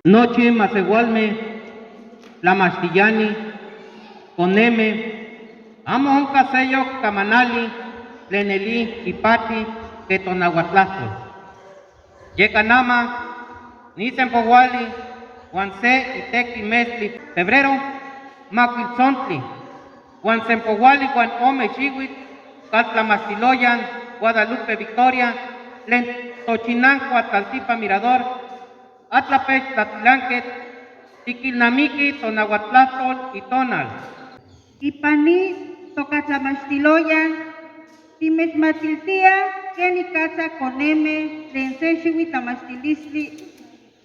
Noche Masegualme, La Mastillani, Coneme, Amo un casello Camanali, Lenelí, Ipati, Quetonahuatlastol. Yecanama, Nisempohuali, Juanse, Itecli, Mesli, Febrero, Maquilzontli, Juan Sempohuali, Juan Ome, Xihuit, Catlamastiloyan, Guadalupe, Victoria, Len Tochinanco, Ataltipa, Mirador, Atlapech, Tlatlanquet, Tiquilnamiqui, Tonahuatlastol y Tonal. Ipani, Tocatlamastiloyan, Timesmatiltia, Keni Casa Coneme, Lensexiwi Tamastilistli,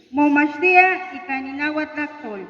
Momastia y Caninahuatlactol.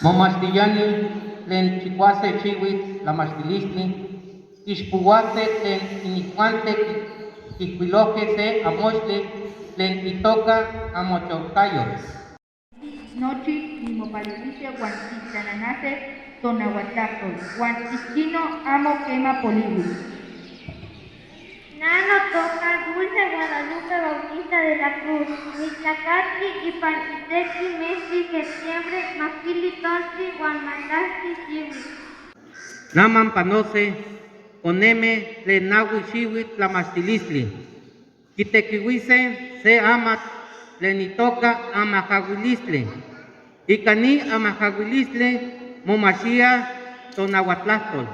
Momastillani, Len Chicuase, Chihuit, La Mastilistli, Ixpuhuate, Len Inicuante, Quiquiloque, Se, Amoxle, Len Itoca, Amochaucayo. Nochi, Nimopalilicia, Huantitananase, Tonahuatlactol, Huantichino, Amo Quema Poliwi. Nano toca Dulce Guadalupe Bautista de la Cruz, Mitlacatli y Panitecli, Mesli, Septiembre, Maquili, Tontli, Guanmatasti, Chiwi. Naman Panose, Oneme, Lenahui, Chihuit, La Mastilistli, Quitequihuise, Se Amat, tlenitoka amajahuilistle. Icani amajahuilistle momachia tonahuatlahtol.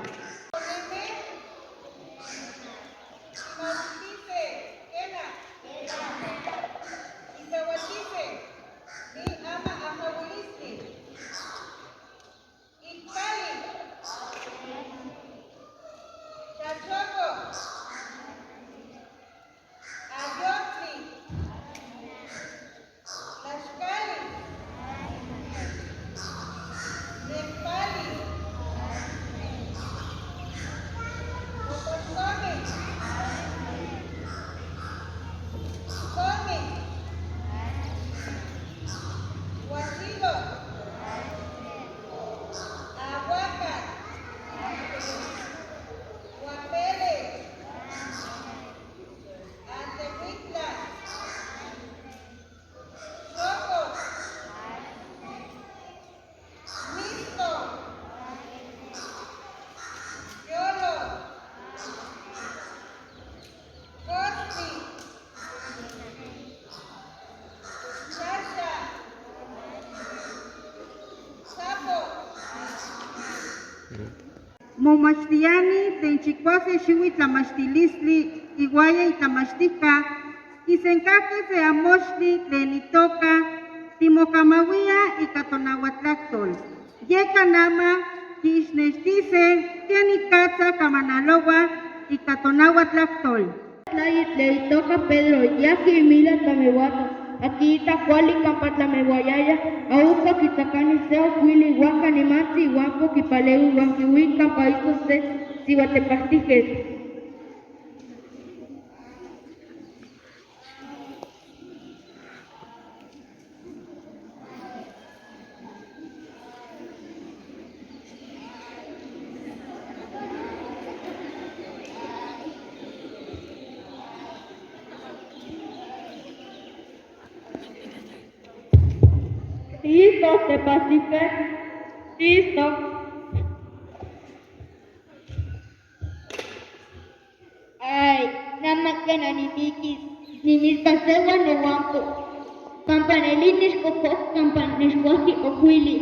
Momachtiani tlen chicuase xiuitl tlamachtilistli iguaya itlamachtica quisencahque se amochtli tlen itoka timokamauia ika tonahuatlactol. Yeka nama quixnextise kenicatza camanaloa ika tonahuatlactol. Le toca Pedro, ya que mira tamehuato, aquí está cuali campatlamehuayaya, auca quitacani seo cuili huacani mansi huapo quipaleu huanquihuica paíso se sihuatepastiques. Listo, te pacifique. Listo. Ay, nada más que ni miquis, ni mis paseos no guapo. Campanelines cocos, campanes guaji o cuili.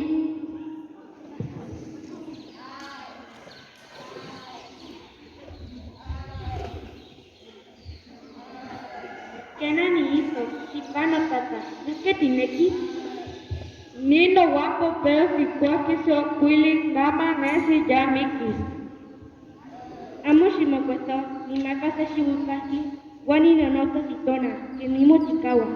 Kena ni hijo, chicano tata, ¿es que tiene aquí? Nino guapo pero si cualquier so cuili kama nesi ya miki. Amo shimokoto ni makasa shiwukaki wani no nota sitona que ni mochikawa.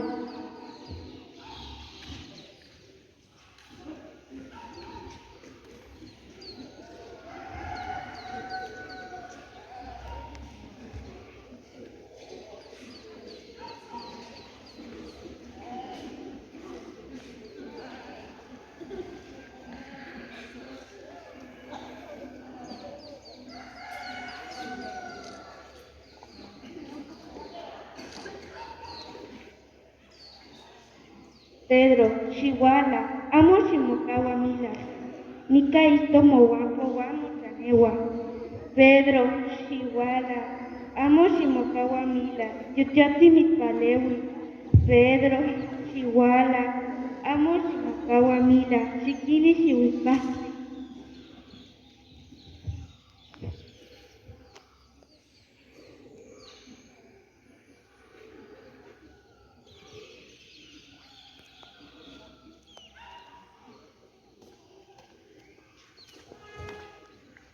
Pedro, Chihuahua, amo Shimokawa Milas, Nika istomo guapo, guamo chanewa. Pedro, Chihuahua, amo Shimokawa Milas, yutiati mitpalewi. Pedro, Chihuahua, amo Shimokawa Milas, chiquini shiwipasti.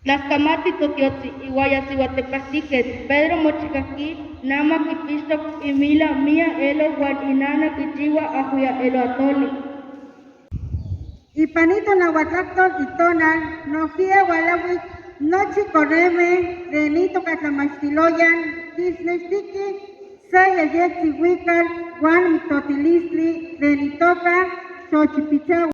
Las camati totiotzi, iguaya sihuatepastiques, Pedro mochicaqui, nama quipistok y mila mía elo guan inana quichiwa ajuya elo atoli. Ipanito nahuatlactol itonal, nojie walawik, nochi correme, renito catlamachtiloyan, quisnextiqui, sayayetzi huical, guan mitotilistli, renitoca, xochipichawa.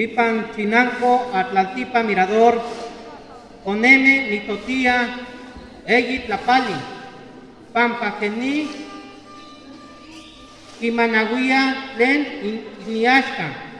Ipan Chinanco, Atlaltipa Mirador, Oneme, Nitotía, Egit Lapali, Pampajení, Imanahuía, Len, Iniashka.